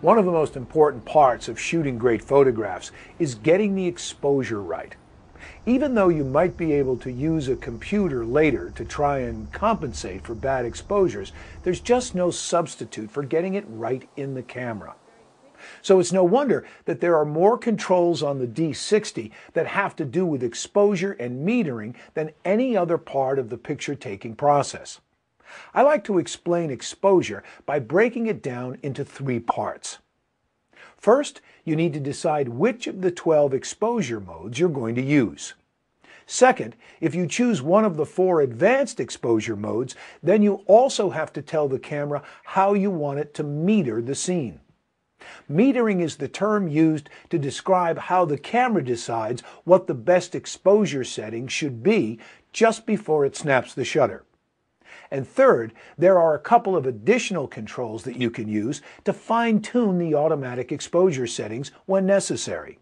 One of the most important parts of shooting great photographs is getting the exposure right. Even though you might be able to use a computer later to try and compensate for bad exposures, there's just no substitute for getting it right in the camera. So it's no wonder that there are more controls on the D60 that have to do with exposure and metering than any other part of the picture-taking process. I like to explain exposure by breaking it down into 3 parts. First, you need to decide which of the 12 exposure modes you're going to use. Second, if you choose one of the 4 advanced exposure modes, then you also have to tell the camera how you want it to meter the scene. Metering is the term used to describe how the camera decides what the best exposure setting should be just before it snaps the shutter. And third, there are a couple of additional controls that you can use to fine-tune the automatic exposure settings when necessary.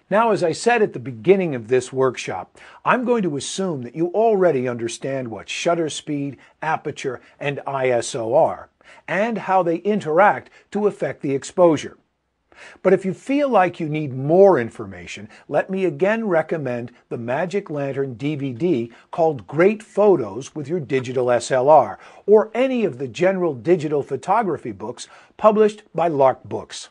Now, as I said at the beginning of this workshop, I'm going to assume that you already understand what shutter speed, aperture, and ISO are, and how they interact to affect the exposure. But if you feel like you need more information, let me again recommend the Magic Lantern DVD called Great Photos with Your Digital SLR, or any of the general digital photography books published by Lark Books.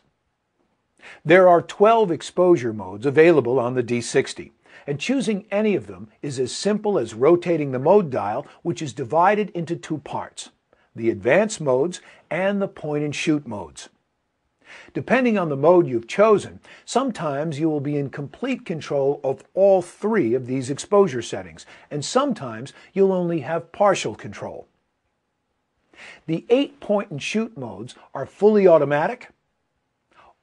There are 12 exposure modes available on the D60, and choosing any of them is as simple as rotating the mode dial, which is divided into 2 parts, the advanced modes and the point-and-shoot modes. Depending on the mode you've chosen, sometimes you will be in complete control of all 3 of these exposure settings, and sometimes you'll only have partial control. The 8 point-and-shoot modes are fully automatic,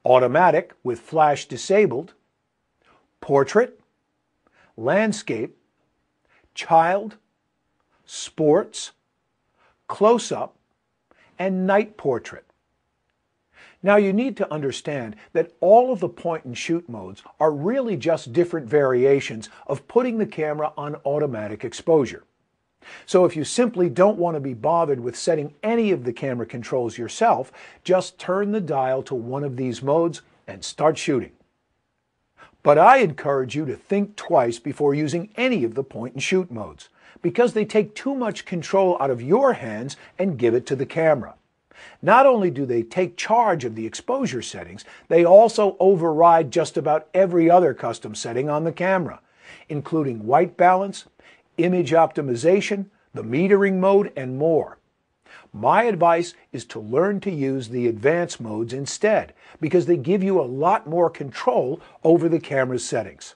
automatic with flash disabled, portrait, landscape, child, sports, close-up, and night portrait. Now, you need to understand that all of the point-and-shoot modes are really just different variations of putting the camera on automatic exposure. So if you simply don't want to be bothered with setting any of the camera controls yourself, just turn the dial to one of these modes and start shooting. But I encourage you to think twice before using any of the point-and-shoot modes, because they take too much control out of your hands and give it to the camera. Not only do they take charge of the exposure settings, they also override just about every other custom setting on the camera, including white balance, image optimization, the metering mode, and more. My advice is to learn to use the advanced modes instead, because they give you a lot more control over the camera's settings.